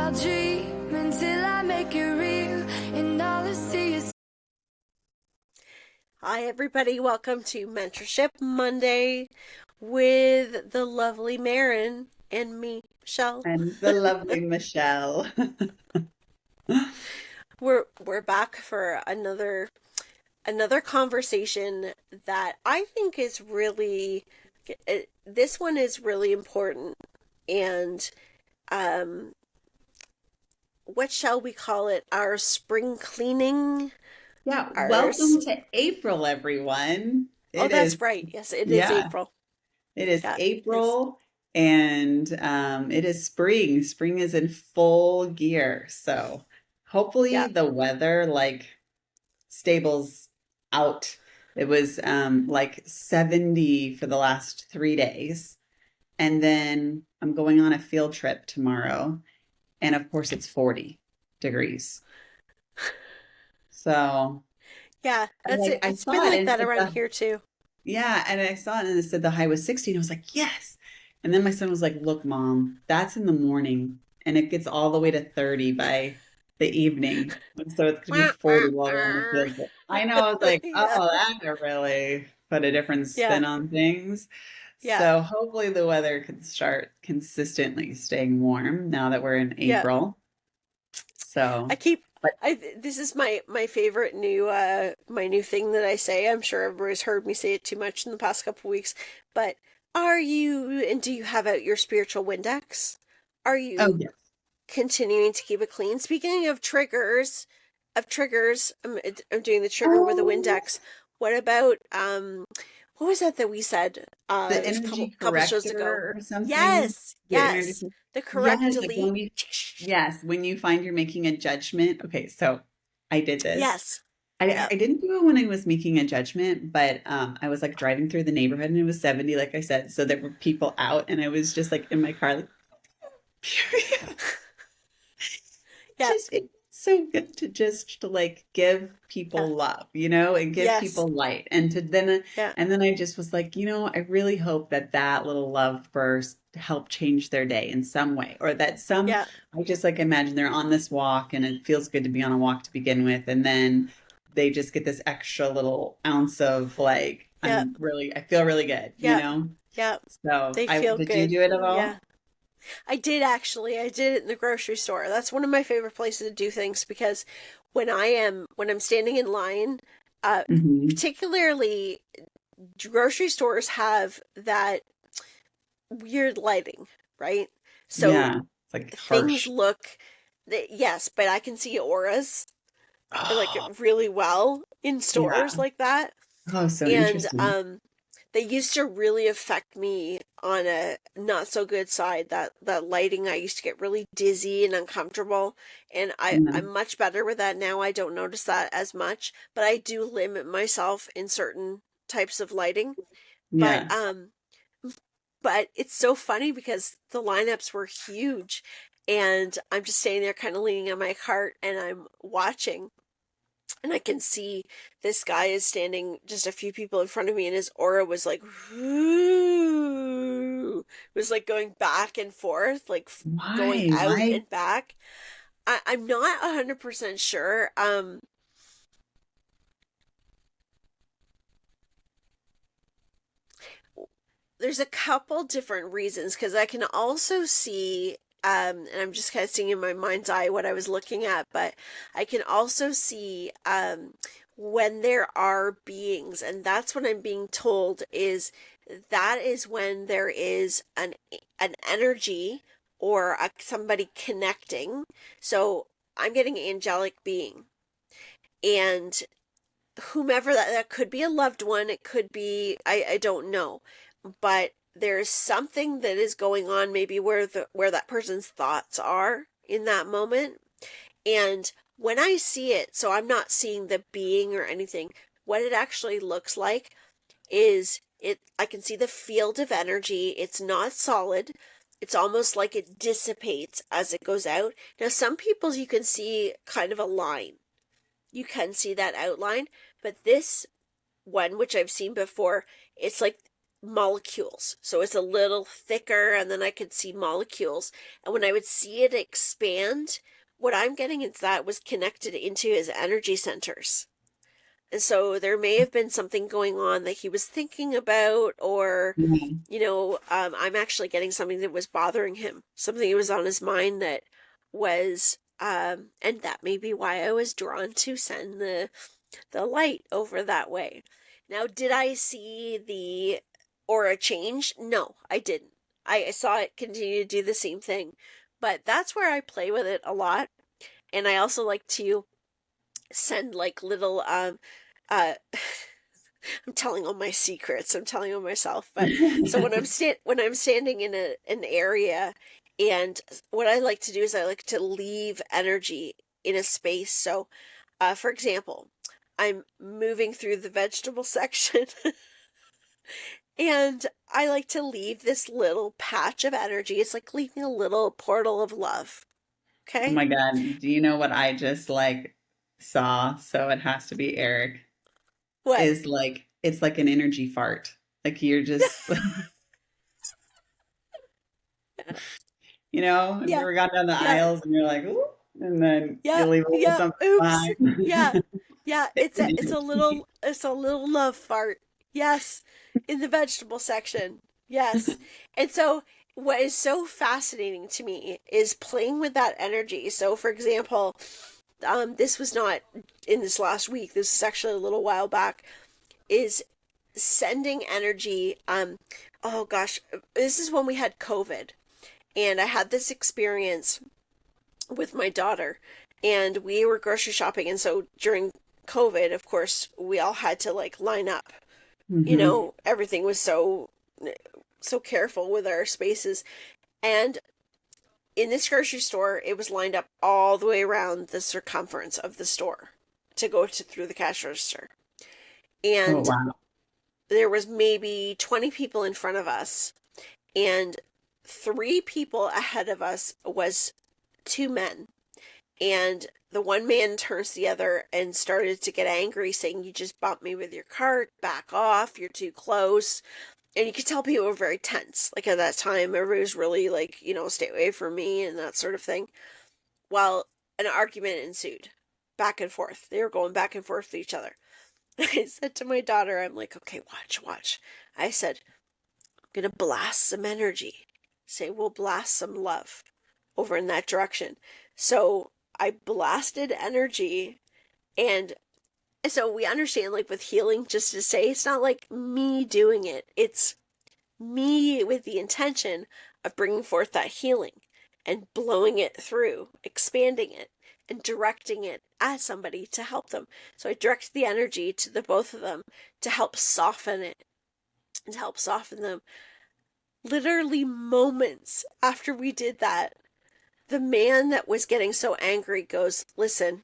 I'll dream until I make it real, and all I see is. Hi, everybody. Welcome to Mentorship Monday with the lovely Maren and me, Michelle. And the lovely Michelle. We're back for another conversation that I think is really this one is really important. And what shall we call it? Our spring cleaning. Yeah, Our welcome to April, everyone. Oh, It is, that's right. Yes, it is yeah, April. it is Yeah, it is. April and it is spring. Spring is in full gear. So hopefully Yeah. the weather stables out. It was like 70 for the last 3 days. And then I'm going on a field trip tomorrow. And of course, it's 40 degrees. So Yeah, that's it. I It's saw been it like and it that said around here too. yeah, and I saw it and it said the high was 60 and I was like, yes. And then my son was like, look, mom, that's in the morning and it gets all the way to 30 by the evening. And so it's gonna be 40 while we're on the field trip. I know, I was like, Yeah. oh, that could really put a different Yeah. spin on things. Yeah. So hopefully the weather can start consistently staying warm now that we're in Yeah. April. I So, keep but this is my favorite new my new thing that I say. I'm sure everybody's heard me say it too much in the past couple weeks, but do you have out your spiritual Windex? Are oh you yes. continuing to keep it clean? Speaking of triggers, I'm doing the trigger with a Oh, Windex. What about what was that we said the just a couple energy couple shows ago? corrector or something. Yes, The energy, yes. The correct yes, like delete. yes, when you find you're making a judgment. Okay, so I did this. Yes. I Yep. didn't do it when I was making a judgment, but I was like driving through the neighborhood and it was 70, like I said. So there were people out and I was just like in my car, like, Yeah. it's so good to just to like give Yeah. people love, you know, and give Yes. people light. And to then, Yeah. and then I just was like, you know, I really hope that that little love burst helped change their day in some way, or that some, Yeah. I just like imagine they're on this walk and it feels good to be on a walk to begin with. And then they just get this extra little ounce of like, Yeah. I feel really good, you Yeah. know? Yeah. So They feel did you good. do it at Yeah. all? I did actually. I did it in the grocery store. That's one of my favorite places to do things because when I'm standing in line, uh Hmm. particularly grocery stores have that weird lighting, right? So Yeah. It's like things harsh. look yes, but I can see auras like Oh, really well in yeah. stores like that. Oh, so And interesting. they used to really affect me on a not so good side. That lighting, I used to get really dizzy and uncomfortable, and Yeah. I'm much better with that now. I don't notice that as much, but I do limit myself in certain types of lighting. But Yeah. it's so funny because the lineups were huge, and I'm just standing there kind of leaning on my cart and I'm watching, and I can see this guy is standing just a few people in front of me, and his aura was like, whoo, it was like going back and forth, like going Why? out Why? and back. I'm not 100% sure. There's a couple different reasons because I can also see, and I'm just kind of seeing in my mind's eye what I was looking at, but I can also see when there are beings, and that's what I'm being told is that is when there is an energy or somebody connecting. So I'm getting angelic being, and whomever that could be a loved one, it could be I don't know, but there's something that is going on maybe where that person's thoughts are in that moment. And when I see it, so I'm not seeing the being or anything, what it actually looks like is it I can see the field of energy. It's not solid. It's almost like it dissipates as it goes out. Now some people's you can see kind of a line, you can see that outline, but this one, which I've seen before, it's like molecules. So it's a little thicker, and then I could see molecules. And when I would see it expand, what I'm getting is that was connected into his energy centers. And so there may have been something going on that he was thinking about, or, Yeah. I'm actually getting something that was bothering him, something that was on his mind that was, and that may be why I was drawn to send the light over that way. Now, did I see the aura change? No, I didn't. I saw it continue to do the same thing, but that's where I play with it a lot. And I also like to send like little uh I'm telling all my secrets. I'm telling all myself. But so when I'm standing in an area, and what I like to do is I like to leave energy in a space. So, for example, I'm moving through the vegetable section, and I like to leave this little patch of energy. It's like leaving a little portal of love. Oh Okay? my God. Do you know what I just like saw? So it has to be Eric. What? Is like it's like an energy fart. Like you're just have you Yeah, ever gone down the yeah, aisles and you're like, ooh, and then you yeah, leave a little yeah. something Oops. behind. Yeah, yeah. It's an It's a little love fart. Yes, in the vegetable section. Yes. And so what is so fascinating to me is playing with that energy. So for example, this was not in this last week, this is actually a little while back, is sending energy. Oh gosh, this is when we had COVID, and I had this experience with my daughter, and we were grocery shopping. And so during COVID, of course, we all had to like line up. hmm Everything was so careful with our spaces. And in this grocery store, it was lined up all the way around the circumference of the store to go through the cash register. Oh And wow. there was maybe 20 people in front of us, and 3 people ahead of us was 2 men. And the one man turns to the other and started to get angry, saying, "You just bumped me with your cart, back off, you're too close." And you could tell people were very tense. Like at that time, everybody was really like, stay away from me and that sort of thing. While an argument ensued, back and forth. They were going back and forth with each other. I said to my daughter, I'm like, okay, watch, watch. I said, I'm going to blast some energy. Say, we'll blast some love over in that direction. So I blasted energy. And so we understand, like with healing, just to say, it's not like me doing it, it's me with the intention of bringing forth that healing and blowing it through, expanding it, and directing it at somebody to help them. So I directed the energy to the both of them to help soften it and to help soften them. Literally moments after we did that, the man that was getting so angry goes, "Listen,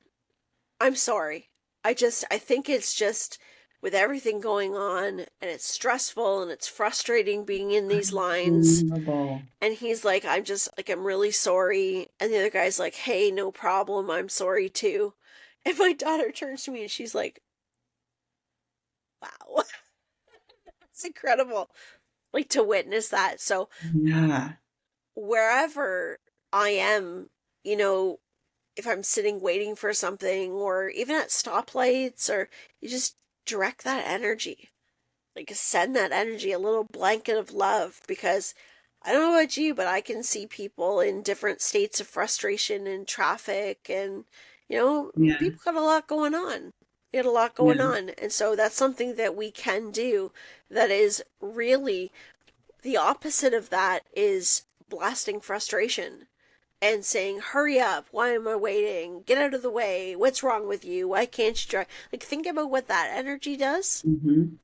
I'm sorry. I think it's just with everything going on, and it's stressful and it's frustrating being in these lines." Unbelievable. And he's like, I'm really sorry." And the other guy's like, "Hey, no problem. I'm sorry too." And my daughter turns to me and she's like, "Wow." It's incredible. Like to witness that. So Yeah. wherever I am, you know, if I'm sitting waiting for something, or even at stoplights, or you just direct that energy, like send that energy, a little blanket of love. Because I don't know about you, but I can see people in different states of frustration in traffic, and Yeah. people got a lot going on. They got a lot going Yeah. on, and so that's something that we can do. That is really the opposite of that, is blasting frustration and saying, "Hurry up, why am I waiting? Get out of the way. What's wrong with you? Why can't you drive?" Like, think about what that energy does. hmm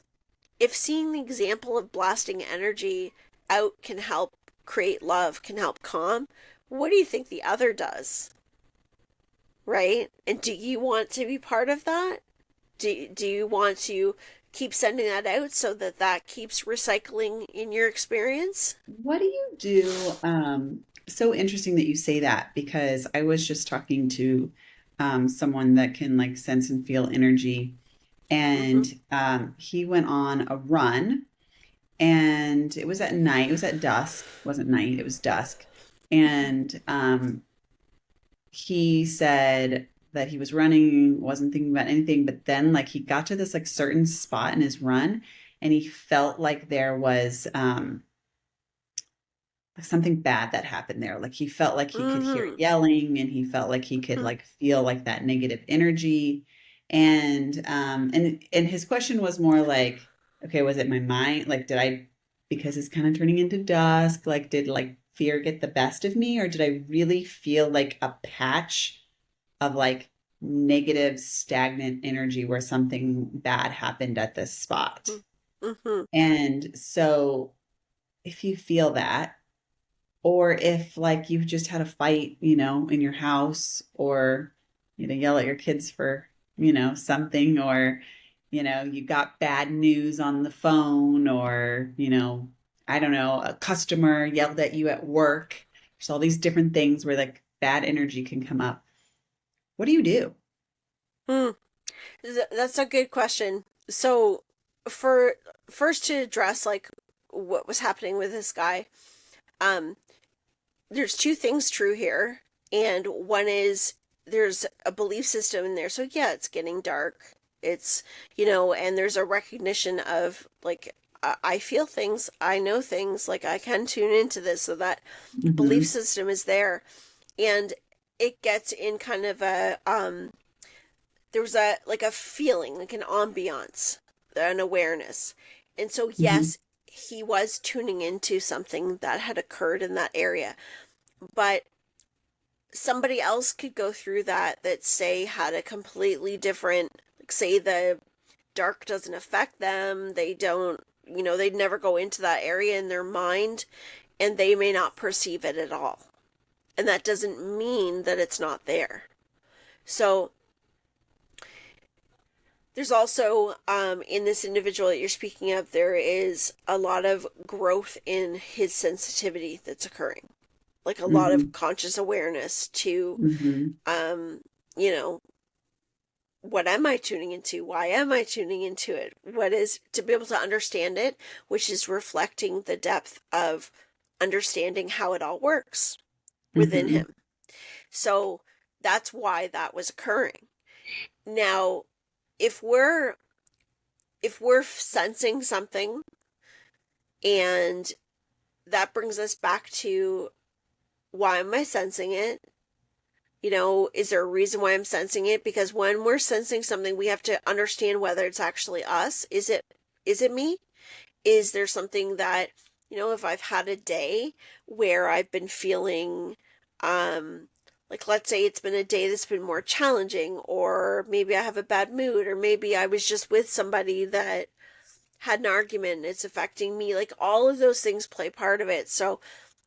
If seeing the example of blasting energy out can help create love, can help calm, what do you think the other does? Right? And do you want to be part of that? Do you want to keep sending that out so that that keeps recycling in your experience? What do you do? So interesting that you say that because I was just talking to someone that can like sense and feel energy, Mm-hmm. and he went on a run and it was at night. It was at dusk. It wasn't night. It was dusk. And he said that he was running, wasn't thinking about anything, but then like he got to this like certain spot in his run, and he felt like there was something bad that happened there. Like he felt like he could hear Mm-hmm. yelling, and he felt like he could like feel like that negative energy. And his question was more like, okay, was it my mind? Like, did I, because it's kind of turning into dusk, like did like fear get the best of me, or did I really feel like a patch of like negative stagnant energy where something bad happened at this spot? Mm-hmm. And so if you feel that, or if like you've just had a fight, in your house, or, yell at your kids for, something, or, you got bad news on the phone, or, I don't know, a customer yelled at you at work. There's all these different things where like bad energy can come up. What do you do? Hmm. That's a good question. So, for first to address like what was happening with this guy, um, there's two things true here, and one is there's a belief system in there. So yeah, it's getting dark. It's, and there's a recognition of like I feel things, I know things, like I can tune into this, so that belief Mm-hmm. system is there, and it gets in kind of a there was a like a feeling, like an ambiance, an awareness. And so Mm-hmm. yes, he was tuning into something that had occurred in that area. But somebody else could go through that say had a completely different, like say the dark doesn't affect them. They don't, they'd never go into that area in their mind, and they may not perceive it at all. And that doesn't mean that it's not there. So there's also, in this individual that you're speaking of, there is a lot of growth in his sensitivity that's occurring, like a lot of Mm-hmm. conscious awareness to, Mm-hmm. um, you know, what am I tuning into? Why am I tuning into it? What is, to be able to understand it, which is reflecting the depth of understanding how it all works within Mm-hmm. him. So that's why that was occurring. Now, if we're sensing something, and that brings us back to, why am I sensing it? Is there a reason why I'm sensing it? Because when we're sensing something, we have to understand whether it's actually us. Is it me? Is there something that, if I've had a day where I've been feeling, like let's say it's been a day that's been more challenging, or maybe I have a bad mood, or maybe I was just with somebody that had an argument and it's affecting me. Like all of those things play part of it. So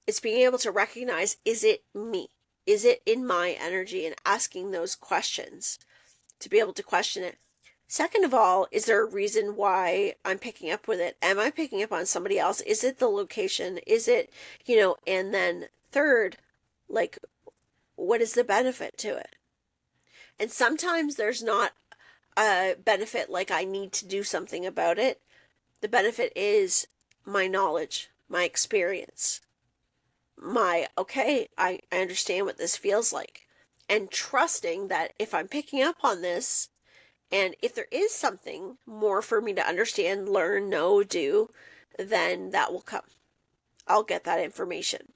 it's being able to recognize, is it me? Is it in my energy? And asking those questions to be able to question it. Second of all, is there a reason why I'm picking up with it? Am I picking up on somebody else? Is it the location? Is it, and then third, like, what is the benefit to it? And sometimes there's not a benefit, like I need to do something about it. The benefit is my knowledge, my experience, okay, I understand what this feels like. And trusting that if I'm picking up on this, and if there is something more for me to understand, learn, know, do, then that will come. I'll get that information.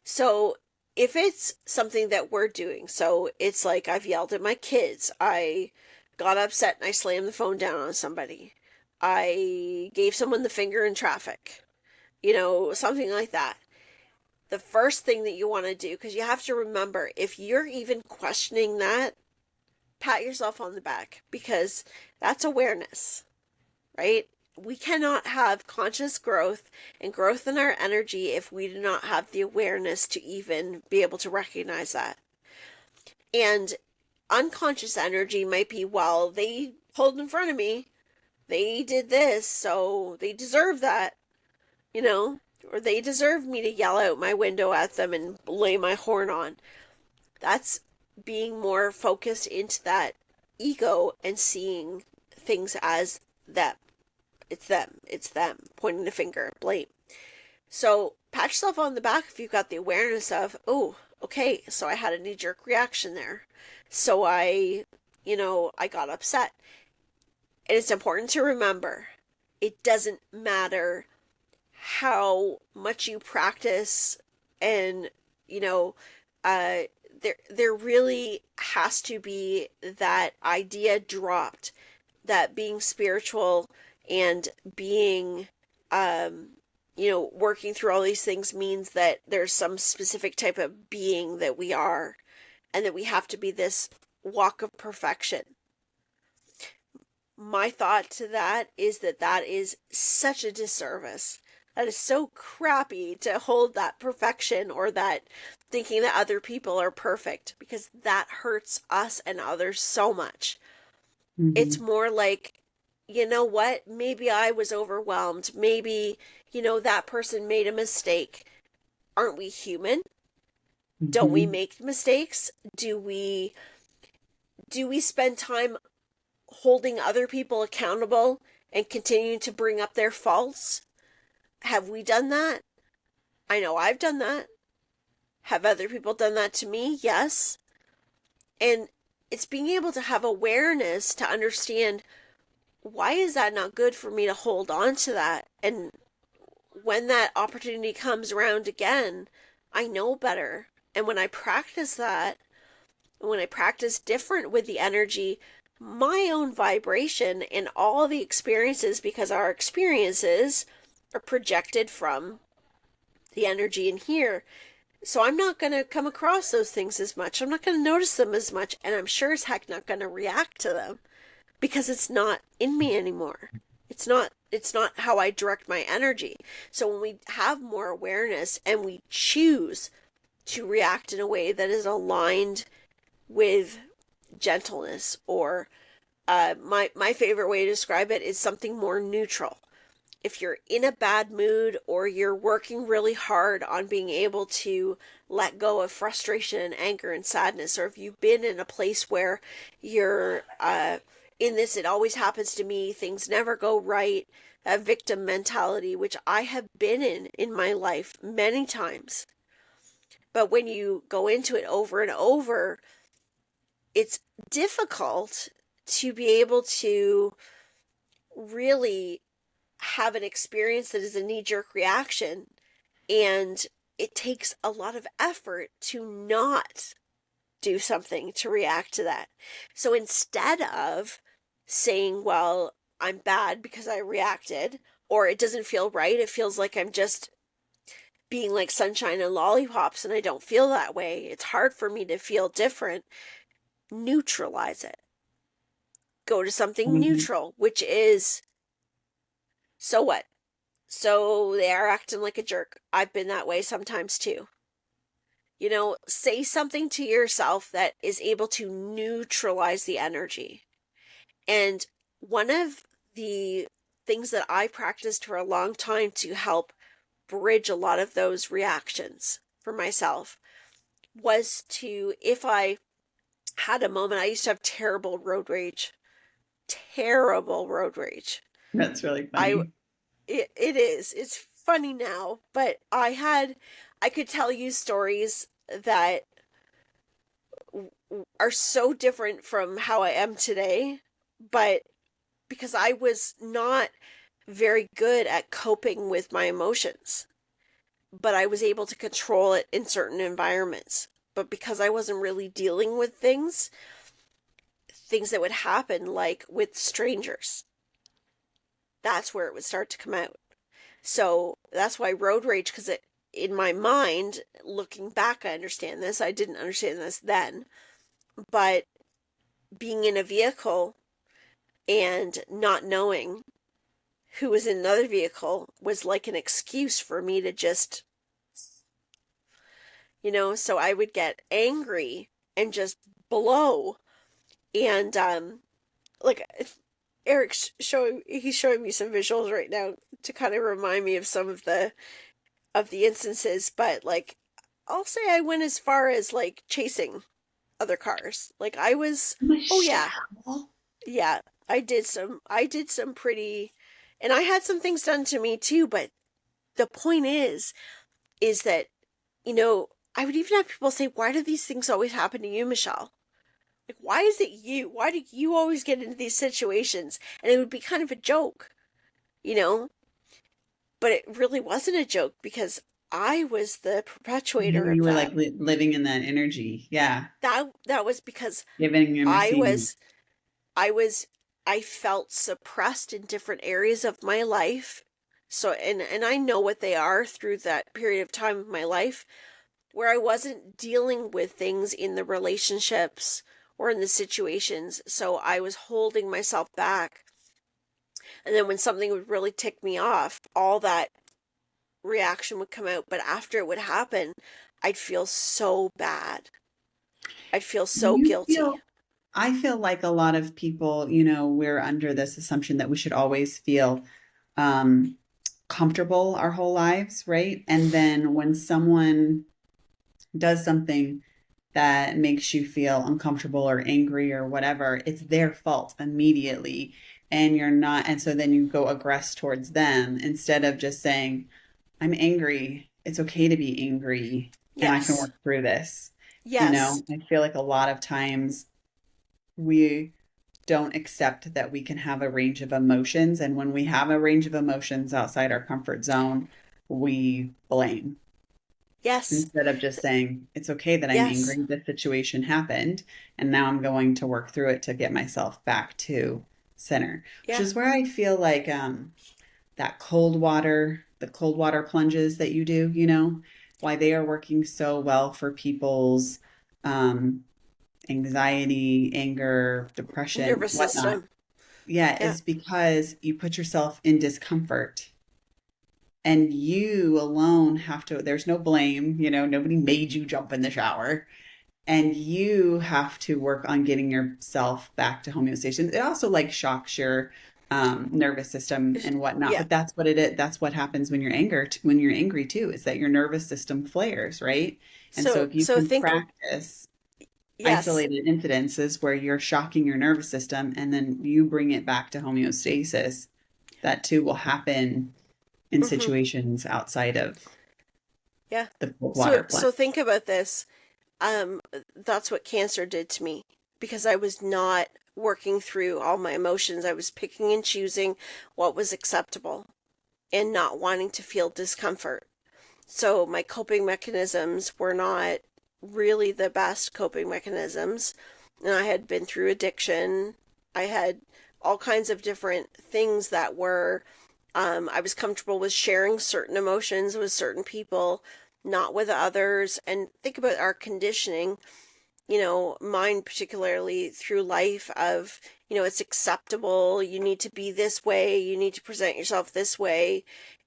So if it's something that we're doing, so it's like I've yelled at my kids, I got upset and I slammed the phone down on somebody, I gave someone the finger in traffic, something like that. The first thing that you want to do, because you have to remember, if you're even questioning that, pat yourself on the back, because that's awareness, right? We cannot have conscious growth and growth in our energy if we do not have the awareness to even be able to recognize that. And unconscious energy might be, well, they pulled in front of me, they did this, so they deserve that, or they deserve me to yell out my window at them and lay my horn on. That's being more focused into that ego and seeing things as that it's them, pointing the finger, blame. So pat yourself on the back if you've got the awareness of, oh, okay, so I had a knee-jerk reaction there. So I got upset. And it's important to remember, it doesn't matter how much you practice, and uh there really has to be that idea dropped that being spiritual and being working through all these things means that there's some specific type of being that we are, and that we have to be this walk of perfection. My thought to that is that is such a disservice. That is so crappy to hold that perfection, or that thinking that other people are perfect, because that hurts us and others so much. It's more like, you know what? Maybe I was overwhelmed. Maybe, that person made a mistake. Aren't we human? Don't we make mistakes? Do we spend time holding other people accountable and continuing to bring up their faults? Have we done that? I know I've done that. Have other people done that to me? Yes. And it's being able to have awareness to understand, why is that not good for me to hold on to that? And when that opportunity comes around again, I know better. And when I practice that, when I practice different with the energy, my own vibration and all the experiences, because our experiences are projected from the energy in here. So I'm not going to come across those things as much. I'm not going to notice them as much. And I'm sure as heck not going to react to them, because it's not in me anymore. It's not how I direct my energy. So when we have more awareness and we choose to react in a way that is aligned with gentleness, or my favorite way to describe it is something more neutral. If you're in a bad mood, or you're working really hard on being able to let go of frustration and anger and sadness, or if you've been in a place where you're in this, it always happens to me, things never go right, a victim mentality, which I have been in my life many times. But when you go into it over and over, it's difficult to be able to really have an experience that is a knee-jerk reaction, and it takes a lot of effort to not do something to react to that. So instead of saying, well, I'm bad because I reacted, or it doesn't feel right, it feels like I'm just being like sunshine and lollipops, and I don't feel that way, it's hard for me to feel different, neutralize it. Go to something neutral, which is, so what? So they are acting like a jerk. I've been that way sometimes too. Say something to yourself that is able to neutralize the energy. And one of the things that I practiced for a long time to help bridge a lot of those reactions for myself was to, if I had a moment, I used to have terrible road rage. That's really funny. It is. It's funny now, but I could tell you stories that are so different from how I am today, but because I was not very good at coping with my emotions, but I was able to control it in certain environments. But because I wasn't really dealing with things that would happen, like with strangers, that's where it would start to come out. So that's why road rage, because in my mind, looking back, I understand this. I didn't understand this then. But being in a vehicle and not knowing who was in another vehicle was like an excuse for me to just, so I would get angry and just blow. And like Eric's he's showing me some visuals right now to kind of remind me of some of the instances, but like I'll say I went as far as like chasing other cars. Like I was, Michelle. oh yeah, I did some pretty And I had some things done to me too, but the point is that, you know, I would even have people say, why do these things always happen to you, Michelle? Like, why is it you? Why do you always get into these situations? And it would be kind of a joke, you know? But it really wasn't a joke because I was the perpetuator You of were like that. living in that energy. Yeah. That was because Giving and I receiving. was I was I felt suppressed in different areas of my life. So and I know what they are through that period of time of my life where I wasn't dealing with things in the relationships or in the situations. So I was holding myself back. And then when something would really tick me off, all that reaction would come out. But after it would happen, I'd feel so bad. I'd feel so You guilty. feel, I feel like a lot of people, you know, we're under this assumption that we should always feel um, comfortable our whole lives, right? And then when someone does something that makes you feel uncomfortable or angry or whatever, it's their fault immediately. And you're not, and so then you go aggress towards them instead of just saying, I'm angry. It's okay to be angry and I can Yes. work through this. You Yes. know, I feel like a lot of times we don't accept that we can have a range of emotions. And when we have a range of emotions outside our comfort zone, we blame Yes. instead of just saying, it's okay that I'm Yes. angry. This situation happened. And now I'm going to work through it to get myself back to center, which Yeah. is where I feel like that cold water, the cold water plunges that you do, you know, why they are working so well for people's um, anxiety, anger, depression, Nervous whatnot. system. Yeah, Yeah. is because you put yourself in discomfort and you alone have to, there's no blame, you know, nobody made you jump in the shower. And you have to work on getting yourself back to homeostasis. It also like shocks your nervous system and whatnot, Yeah. but that's what it is. That's what happens when when you're angry too, is that your nervous system flares, right? And so So if you so can think practice yes. isolated incidences where you're shocking your nervous system and then you bring it back to homeostasis, that too will happen in Mhm. situations outside of Yeah. the cold So water plunge. so think about this. Um that's what cancer did to me because I was not working through all my emotions. I was picking and choosing what was acceptable and not wanting to feel discomfort. So my coping mechanisms were not really the best coping mechanisms. And I had been through addiction. I had all kinds of different things that were, I was comfortable with sharing certain emotions with certain people, not with others. And think about our conditioning, you know, mine particularly through life of, you know, it's acceptable, you need to be this way, you need to present yourself this way.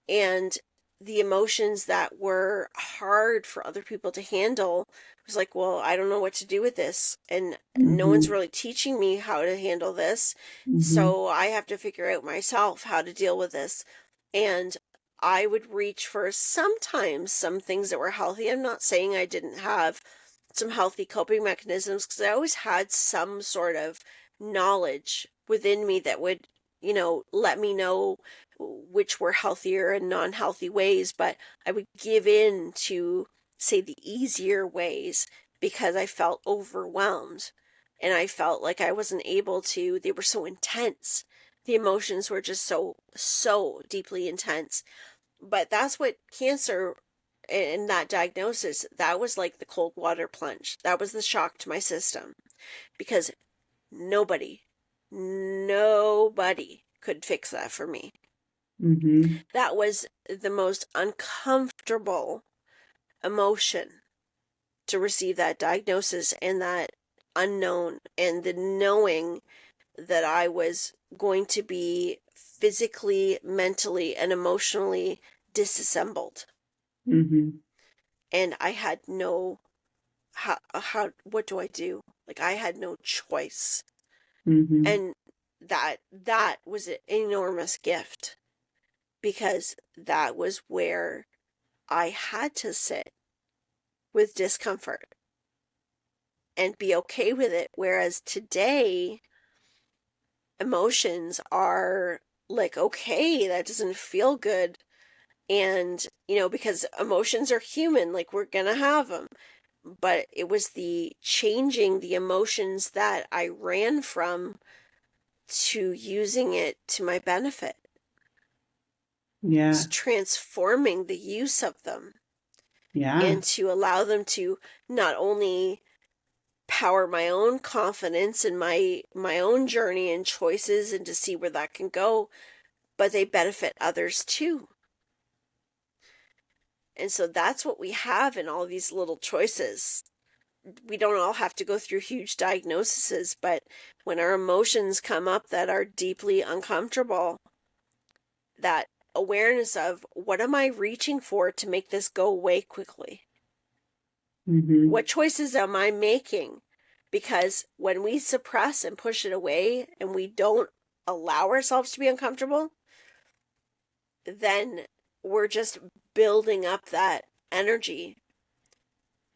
And the emotions that were hard for other people to handle was like, well, I don't know what to do with this. And no one's Mm-hmm. really teaching me how to handle this. Mm-hmm. So I have to figure out myself how to deal with this. And I would reach for sometimes some things that were healthy. I'm not saying I didn't have some healthy coping mechanisms because I always had some sort of knowledge within me that would, you know, let me know which were healthier and non-healthy ways, but I would give in to, say, the easier ways because I felt overwhelmed and I felt like I wasn't able to, they were so intense. The emotions were just so deeply intense. But that's what cancer and that diagnosis, that was like the cold water plunge. That was the shock to my system because nobody, nobody could fix that for me. Mm-hmm. That was the most uncomfortable emotion to receive that diagnosis and that unknown and the knowing that I was going to be physically, mentally, and emotionally disassembled. Mm-hmm. And I had no what do I do? Like I had no choice. Mm-hmm. And that was an enormous gift because that was where I had to sit with discomfort and be okay with it. Whereas today, emotions are like, okay, that doesn't feel good. And, because emotions are human, like we're gonna have them. But it was the changing the emotions that I ran from to using it to my benefit. Yeah. It's transforming the use of them Yeah. and to allow them to not only power my own confidence and my own journey and choices and to see where that can go, but they benefit others too. And so that's what we have in all these little choices. We don't all have to go through huge diagnoses, but when our emotions come up that are deeply uncomfortable, that awareness of what am I reaching for to make this go away quickly? Mm-hmm. What choices am I making? Because when we suppress and push it away and we don't allow ourselves to be uncomfortable, then we're just building up that energy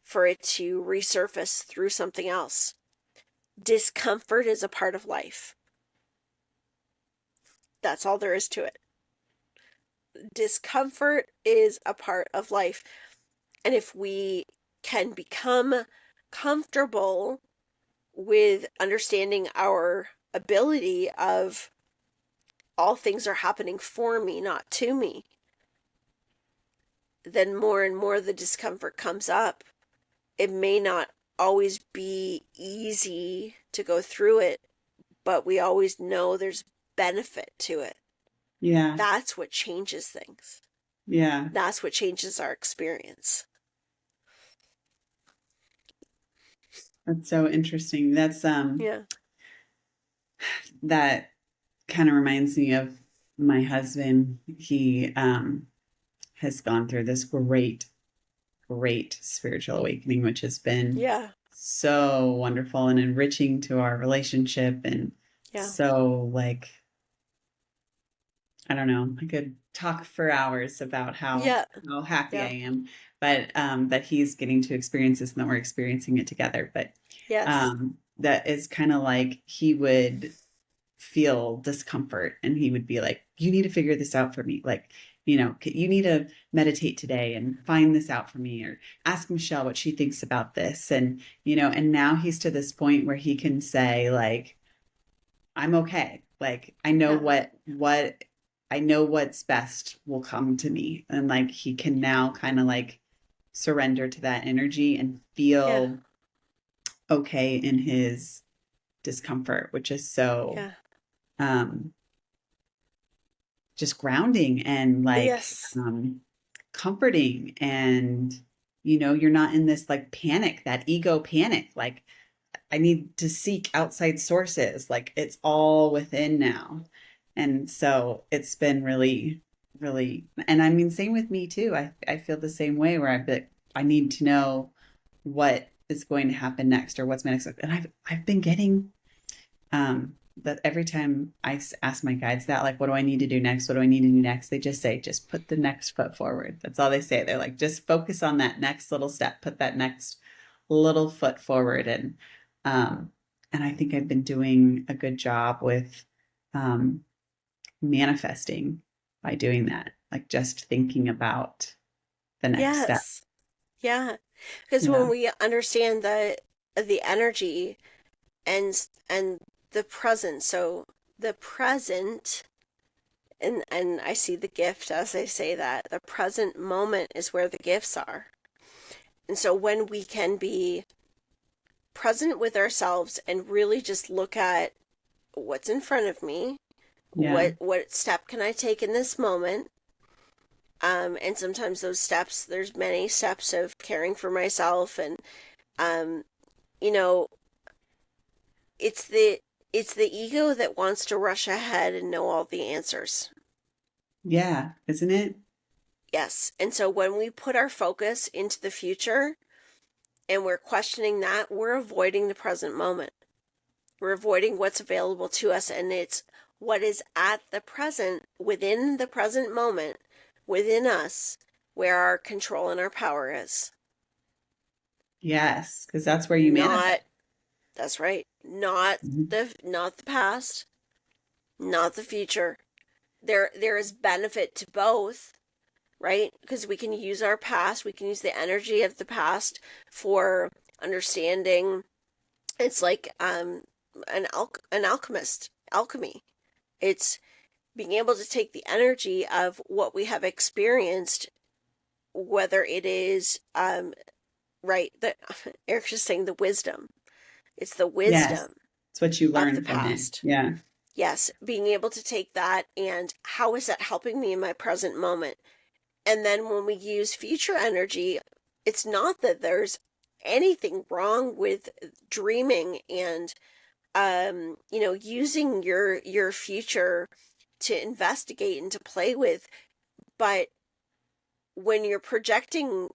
for it to resurface through something else. Discomfort is a part of life. That's all there is to it. Discomfort is a part of life. And if we can become comfortable with understanding our ability of all things are happening for me, not to me, then more and more the discomfort comes up. It may not always be easy to go through it, but we always know there's benefit to it. Yeah. That's what changes things. Yeah. That's what changes our experience. That's so interesting. Yeah. That kind of reminds me of my husband. He has gone through this great spiritual awakening, which has been Yeah. so wonderful and enriching to our relationship. And Yeah. so, like, I don't know, I could talk for hours about Yeah. how happy I Yeah. am, but that he's getting to experience this and that we're experiencing it together. But Yes. that is kind of like he would feel discomfort and he would be like, you need to figure this out for me. Like, you need to meditate today and find this out for me, or ask Michelle what she thinks about this. And, and now he's to this point where he can say, like, I'm okay. Like, I know Yeah. what I know what's best will come to me. And like, he can now kind of like surrender to that energy and Yeah. feel okay in his discomfort, which is so Yeah. um just grounding and like Yes. comforting. And you're not in this like panic, that ego panic, like I need to seek outside sources, like it's all within now. And so it's been really, really, and I mean same with me too. I feel the same way where I need to know what is going to happen next or what's my next, and I've been getting but every time I ask my guides that, like, what do I need to do next? What do I need to do next? They just say, just put the next foot forward. That's all they say. They're like, just focus on that next little step, put that next little foot forward. Um, and I think I've been doing a good job with um, manifesting by doing that, like just thinking about the next step. Yes. Yeah. Because when Yeah. we understand the energy and the present, so the present, and I see the gift as I say that, the present moment is where the gifts are. And so when we can be present with ourselves and really just look at what's in front of me, Yeah. what step can I take in this moment? And sometimes those steps, there's many steps of caring for myself, and um, you know, it's the ego that wants to rush ahead and know all the answers. Yeah. Isn't it? Yes. And so when we put our focus into the future and we're questioning that, we're avoiding the present moment. We're avoiding what's available to us, and it's what is at the present, within the present moment, within us, where our control and our power is. Yes. Because that's where you manifest. Not, that's right. Not Mhm. the past, not the future. there is benefit to both, right? Because we can use our past, we can use the energy of the past for understanding. It's like an alchemy. It's being able to take the energy of what we have experienced, whether it is right, Eric's just saying the wisdom. It's the Yes. wisdom It's what you of the learn from it. past. Yeah. Yes, being able to take that and how is that helping me in my present moment? And then when we use future energy, it's not that there's anything wrong with dreaming and using your future to investigate and to play with, but when you're projecting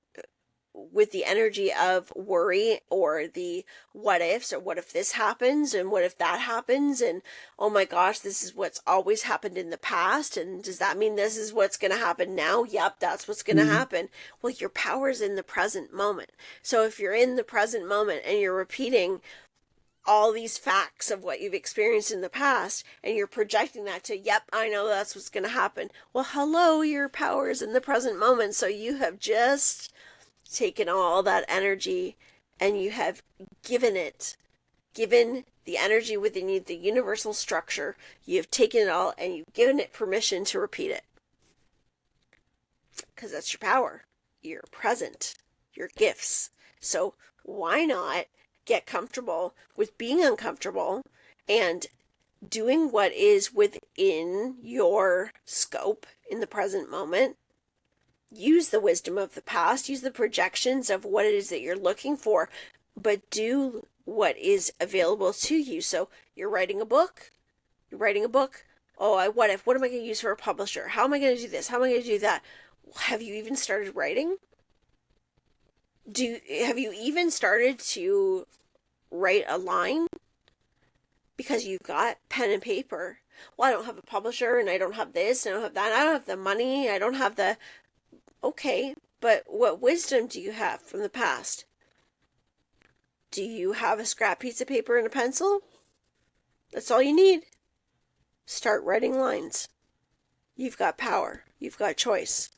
with the energy of worry or the what ifs, or what if this happens and what if that happens, and oh my gosh, this is what's always happened in the past, and does that mean this is what's going to happen now? Yep, that's what's going to Mhm. happen. Well, your power's in the present moment. So if you're in the present moment and you're repeating all these facts of what you've experienced in the past and you're projecting that to, yep, I know that's what's going to happen. Well, hello, your power is in the present moment. So you have just taken all that energy and you have given the energy within you, the universal structure. You have taken it all and you've given it permission to repeat it. Because that's your power, your present, your gifts. So why not get comfortable with being uncomfortable and doing what is within your scope in the present moment? Use the wisdom of the past, use the projections of what it is that you're looking for, but do what is available to you. So you're writing a book. Oh, what if? What am I going to use for a publisher? How am I going to do this? How am I going to do that? Have you even started writing? Have you even started to write a line? Because you've got pen and paper. Well, I don't have a publisher, and I don't have this, and I don't have that. I don't have the money. I don't have the... Okay, but what wisdom do you have from the past? Do you have a scrap piece of paper and a pencil? That's all you need. Start writing lines. You've got power. You've got choice.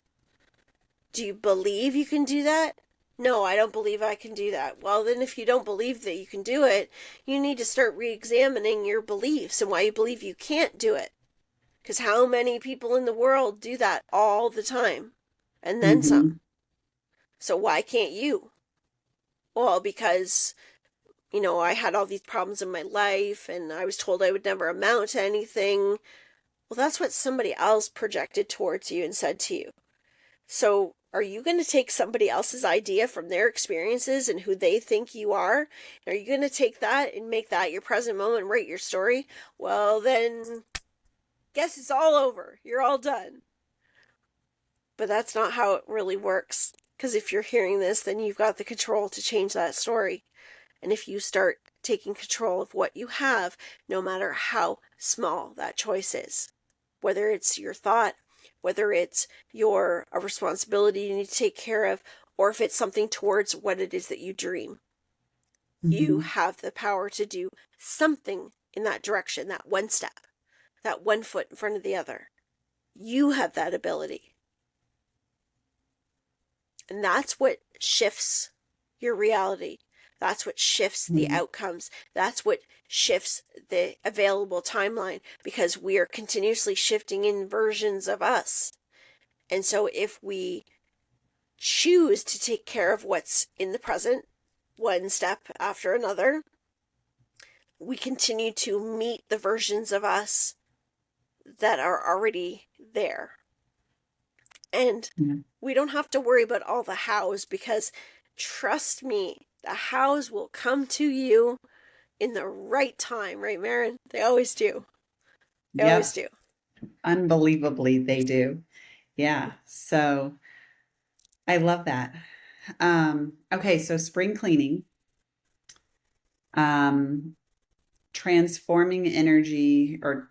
Do you believe you can do that? No, I don't believe I can do that. Well, then if you don't believe that you can do it, you need to start re-examining your beliefs and why you believe you can't do it. Because how many people in the world do that all the time? And then some. So why can't you? Well, because, I had all these problems in my life and I was told I would never amount to anything. Well, that's what somebody else projected towards you and said to you. So are you going to take somebody else's idea from their experiences and who they think you are? Are you going to take that and make that your present moment and write your story? Well, then guess it's all over. You're all done. But that's not how it really works. Because if you're hearing this, then you've got the control to change that story. And if you start taking control of what you have, no matter how small that choice is, whether it's your thought, whether it's a responsibility you need to take care of, or if it's something towards what it is that you dream, you have the power to do something in that direction, that one step, that one foot in front of the other. You have that ability. And that's what shifts your reality. That's what shifts the outcomes. That's what shifts the available timeline, because we are continuously shifting in versions of us. And so if we choose to take care of what's in the present, one step after another, we continue to meet the versions of us that are already there. And we don't have to worry about all the hows, because trust me, the hows will come to you in the right time, right, Maren? They always do. They always do. Unbelievably, they do. Yeah. So I love that. Okay. So spring cleaning, transforming energy, or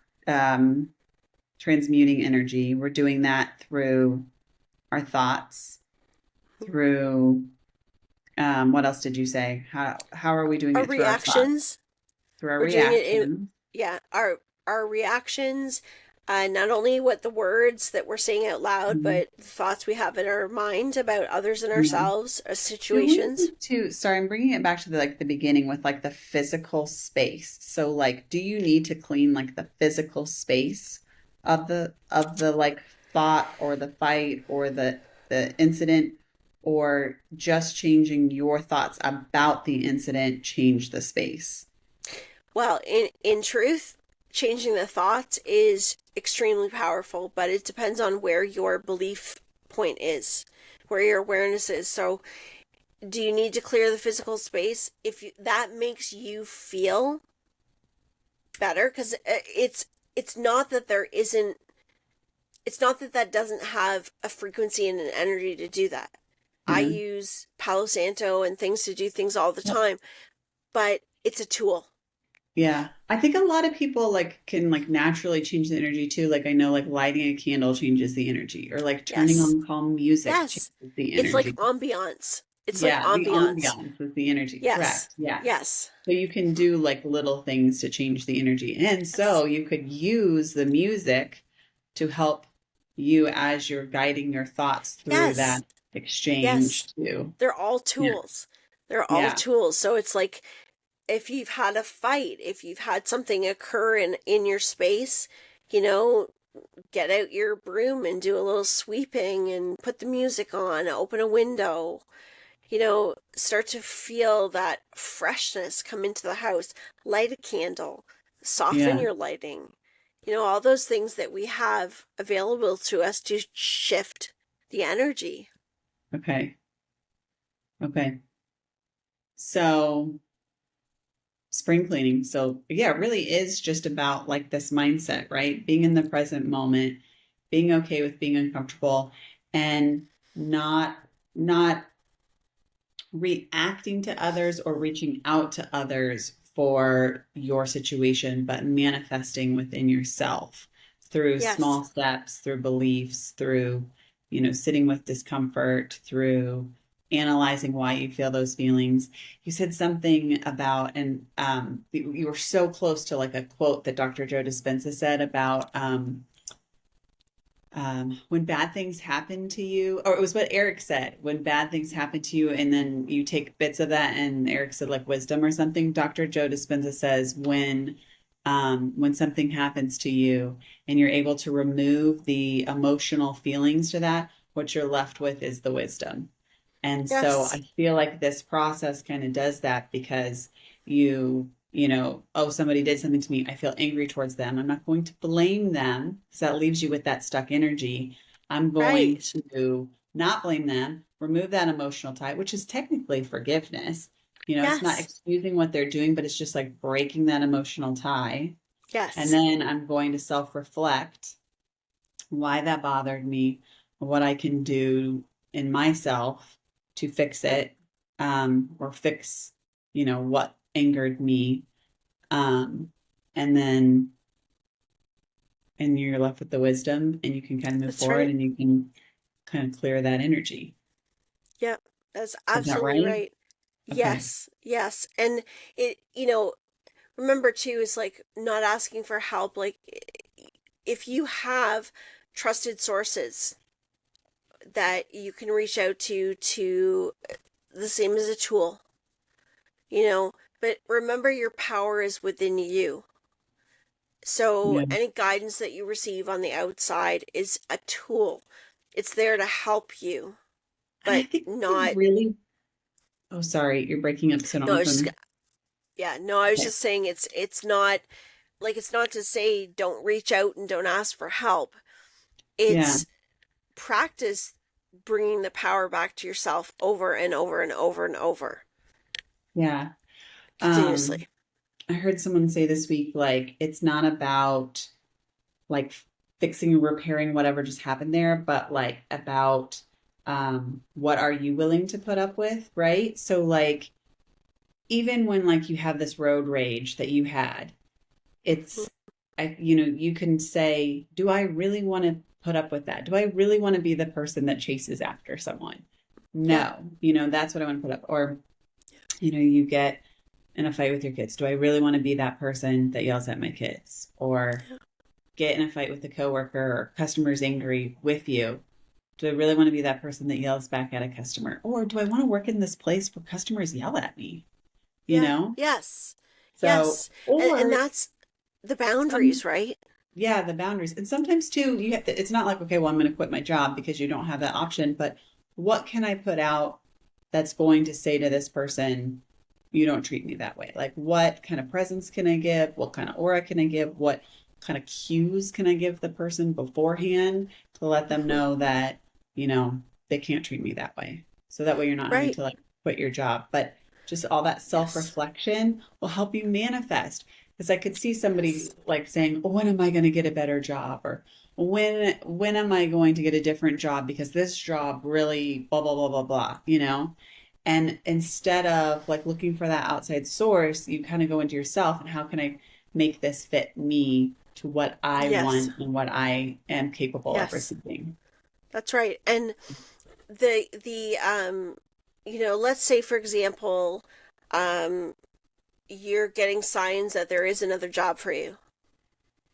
transmuting energy. We're doing that through our thoughts, through what else did you say? How are we doing Our it through our thoughts? reactions. Through our We're doing reactions. it our reactions, not only what the words that we're saying out loud, Mhm. but the thoughts we have in our mind about others and Yeah. ourselves, Do we situations. need to, sorry, I'm bringing it back to the beginning with like the physical space. So like, do you need to clean like the physical space of the like thought or the fight or the incident, or just changing your thoughts about the incident change the space? Well, in truth, changing the thoughts is extremely powerful, but it depends on where your belief point is, where your awareness is. So, do you need to clear the physical space? If you, that makes you feel better, because it's not that there isn't, it's not that that doesn't have a frequency and an energy to do that. I Yeah. use Palo Santo and things to do things all the time, but it's a tool. Yeah. I think a lot of people like can like naturally change the energy too. Like I know like lighting a candle changes the energy, or like turning Yes. on calm music Yes. changes the It's like energy. ambiance. It's like Yeah, the ambiance. ambiance is the energy. Yes. Correct. Yeah. Yes. So you can do like little things to change the energy. And Yes. so you could use the music to help you as you're guiding your thoughts through Yes. that exchange Yes. too. They're all Yeah. tools. They're all Yeah. tools. So it's like if you've had a fight, if you've had something occur in your space, you know, get out your broom and do a little sweeping and put the music on, open a window, start to feel that freshness come into the house, light a candle, soften Yeah. your lighting, all those things that we have available to us to shift the energy. Okay. Okay. So spring cleaning. So yeah, it really is just about like this mindset, right? Being in the present moment, being okay with being uncomfortable, and not not reacting to others or reaching out to others for your situation, but manifesting within yourself through Yes, small steps, through beliefs, through, sitting with discomfort, through analyzing why you feel those feelings. You said something about, and you were so close to like a quote that Dr. Joe Dispenza said about when bad things happen to you, or it was what Eric said, when bad things happen to you, and then you take bits of that, and Eric said like wisdom or something. Dr. Joe Dispenza says when something happens to you and you're able to remove the emotional feelings to that, what you're left with is the wisdom. And so yes, I feel like this process kind of does that because oh, somebody did something to me. I feel angry towards them. I'm not going to blame them because that leaves you with that stuck energy. I'm going right. to not blame them, remove that emotional tie, which is technically forgiveness. It's not Yes, excusing what they're doing, but it's just like breaking that emotional tie. And yes, then I'm going to self reflect why that bothered me, what I can do in myself to fix yep, it, or fix, what angered me. Um, and then, and you're left with the wisdom and you can kind of move that's forward right. and you can kind of clear that energy. Yep, that's Is that absolutely right? right. Okay. Yes, yes. And it, remember too, is like not asking for help. Like if you have trusted sources that you can reach out to the same as a tool, but remember your power is within you. So Yeah. any guidance that you receive on the outside is a tool. It's there to help you, And I but think we not, really, oh, sorry, you're breaking up, so no, don't I was just, listen. yeah, no, I was Okay. just saying it's not like, it's not to say don't reach out and don't ask for help. Yeah. It's practice bringing the power back to yourself over and over and over and over Yeah. Um, continuously. I heard someone say this week, like, it's not about like fixing or repairing whatever just happened there, but like about what are you willing to put up with, right? So like even when like you have this road rage that you had, it's you can say, do I really want to put up with that? Do I really want to be the person that chases after someone? Yeah, No, that's what I want to put up. Or, you get in a fight with your kids. Do I really want to be that person that yells at my kids or get in a fight with a coworker or customer's angry with you, do I really want to be that person that yells back at a customer? Or do I want to work in this place where customers yell at me? You Yeah. know? Yes. So, Yes. And or that's the boundaries, some, right? yeah, the boundaries. And sometimes too, you have to, it's not like, okay, well, I'm going to quit my job because you don't have that option, but what can I put out that's going to say to this person, you don't treat me that way? Like, what kind of presence can I give? What kind of aura can I give? What kind of cues can I give the person beforehand to let them Hmm. know that, they can't treat me that way? So that way you're not having Right. to like quit your job. But just all that Yes. self-reflection will help you manifest. Because I could see somebody Yes. like saying, oh, when am I going to get a better job? Or when am I going to get a different job? Because this job really blah, blah, blah, blah, blah. And instead of like looking for that outside source, you kind of go into yourself and how can I make this fit me to what I Yes. want and what I am capable of Yes. receiving? That's right. And the let's say for example, um, you're getting signs that there is another job for you.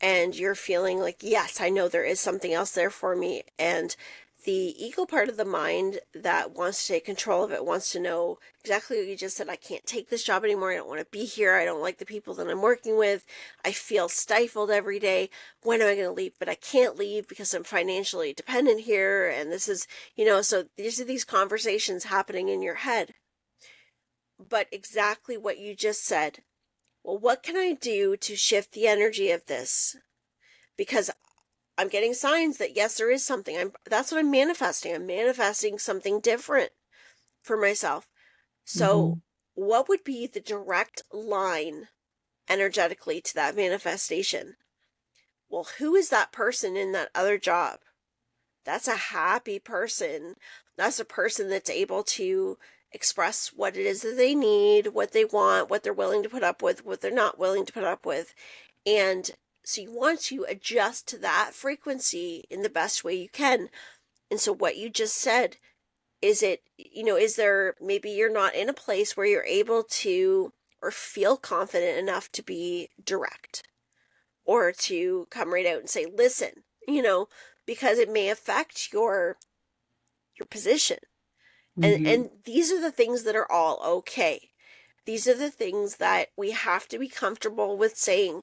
And you're feeling like, yes, I know there is something else there for me. And the ego part of the mind that wants to take control of it wants to know exactly what you just said. I can't take this job anymore. I don't want to be here. I don't like the people that I'm working with. I feel stifled every day. When am I going to leave? But I can't leave because I'm financially dependent here. And this is, so these are these conversations happening in your head. But exactly what you just said. Well, what can I do to shift the energy of this? Because I'm getting signs that yes, there is something. That's what I'm manifesting. I'm manifesting something different for myself. So, Hmm. what would be the direct line energetically to that manifestation? Well, who is that person in that other job? That's a happy person. That's a person that's able to express what it is that they need, what they want, what they're willing to put up with, what they're not willing to put up with. And so you want to adjust to that frequency in the best way you can. And so what you just said, is there maybe you're not in a place where you're able to or feel confident enough to be direct or to come right out and say, listen, because it may affect your position. And Hmm. and these are the things that are all okay. These are the things that we have to be comfortable with saying.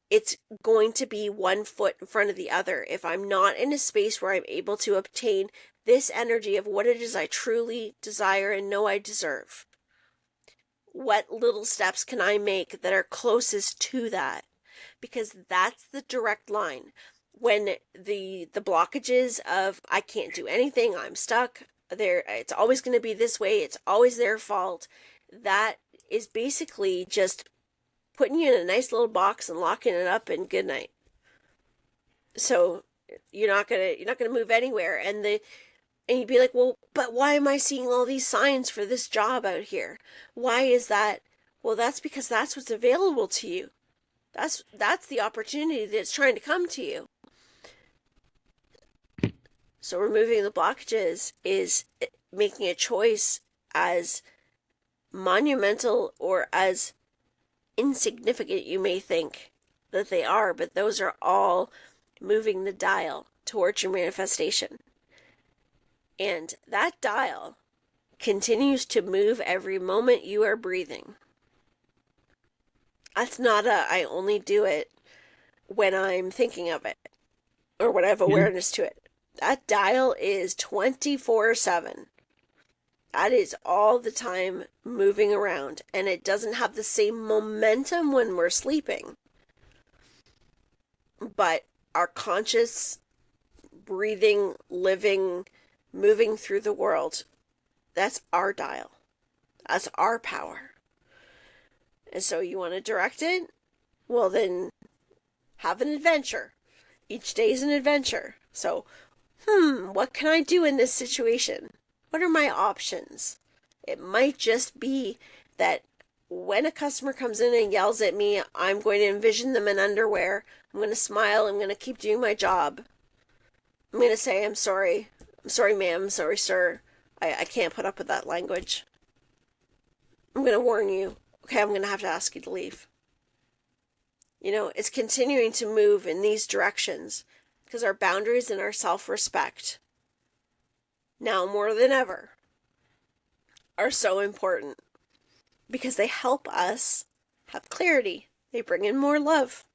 It's going to be one foot in front of the other. If I'm not in a space where I'm able to obtain this energy of what it is I truly desire and know I deserve, what little steps can I make that are closest to that? Because that's the direct line. When the blockages of I can't do anything, I'm stuck, there it's always going to be this way, it's always their fault, that is basically just putting you in a nice little box and locking it up and good night. So you're not gonna move anywhere. And you'd be like, well, but why am I seeing all these signs for this job out here? Why is that? Well, that's because that's what's available to you. That's the opportunity that's trying to come to you. So removing the blockages is making a choice, as monumental or as insignificant you may think that they are, but those are all moving the dial towards your manifestation. And that dial continues to move every moment you are breathing. That's not I only do it when I'm thinking of it or when I have Yeah. awareness to it. That dial is 24/7. That is all the time moving around, and it doesn't have the same momentum when we're sleeping. But our conscious breathing, living, moving through the world, that's our dial. That's our power. And so you want to direct it? Well, then have an adventure. Each day is an adventure. So, what can I do in this situation? What are my options? It might just be that when a customer comes in and yells at me, I'm going to envision them in underwear. I'm going to smile. I'm going to keep doing my job. I'm going to say, I'm sorry. I'm sorry, ma'am. I'm sorry, sir. I can't put up with that language. I'm going to warn you. Okay, I'm going to have to ask you to leave. It's continuing to move in these directions because our boundaries and our self-respect, now more than ever, are so important because they help us have clarity. They bring in more love.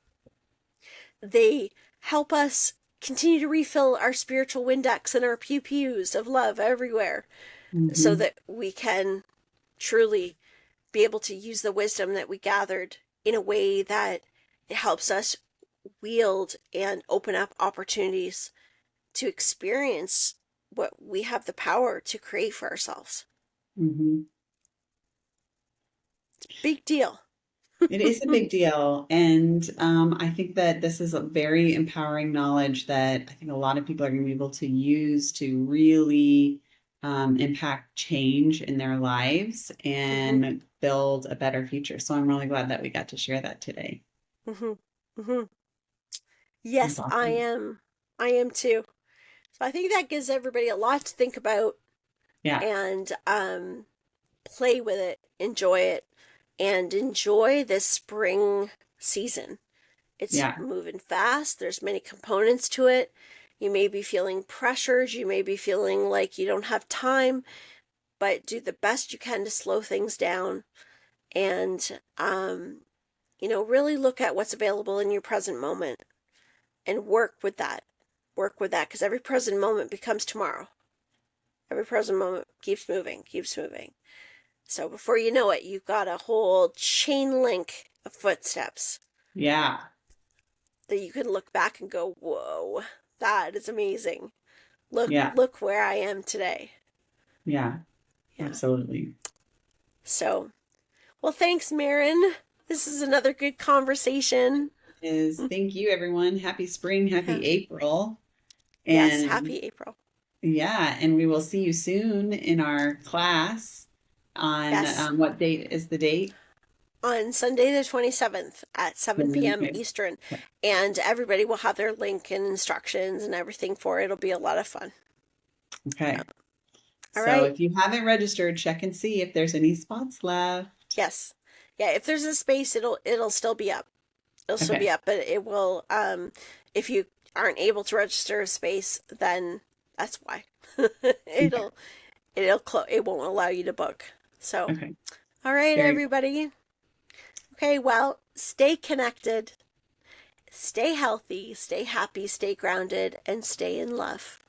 They help us continue to refill our spiritual Windex and our pew-pews of love everywhere so Mm-hmm. that we can truly be able to use the wisdom that we gathered in a way that it helps us wield and open up opportunities to experience what we have the power to create for ourselves. Mm-hmm. It's a big deal. It is a big deal. And I think that this is a very empowering knowledge that I think a lot of people are going to be able to use to really impact change in their lives Mm-hmm, and build a better future. So I'm really glad that we got to share that today. mm-hmm, mm-hmm. That's Yes, I awesome. am. I am too. So I think that gives everybody a lot to think about Yeah. and play with it, enjoy it, and enjoy this spring season. It's Yeah. moving fast. There's many components to it. You may be feeling pressures. You may be feeling like you don't have time, but do the best you can to slow things down and, really look at what's available in your present moment and work with that. Work with that because every present moment becomes tomorrow. Every present moment keeps moving, keeps moving. So before you know it, you've got a whole chain link of footsteps Yeah. that you can look back and go, whoa, that is amazing. Look, Yeah. look where I am today. Yeah. Yeah. Absolutely. So, well, thanks, Maren. This is another good conversation. Thank you, everyone. Happy spring, Yeah. happy April. Yes, And happy April. yeah, and we will see you soon in our class on Yes, what date is the date? on Sunday the 27th at 7 p.m. Okay. Eastern. And everybody will have their link and instructions and everything for it. It'll be a lot of fun. Yeah. Okay. All So right. if you haven't registered, check and see if there's any spots left. Yes. Yeah, if there's a space, it'll still be up. It'll still be Okay. up, but it will if you aren't able to register a space, then that's why. Okay. it'll it won't allow you to book. So, Okay. all right, Very good. everybody. Okay, well, stay connected, stay healthy, stay happy, stay grounded, and stay in love.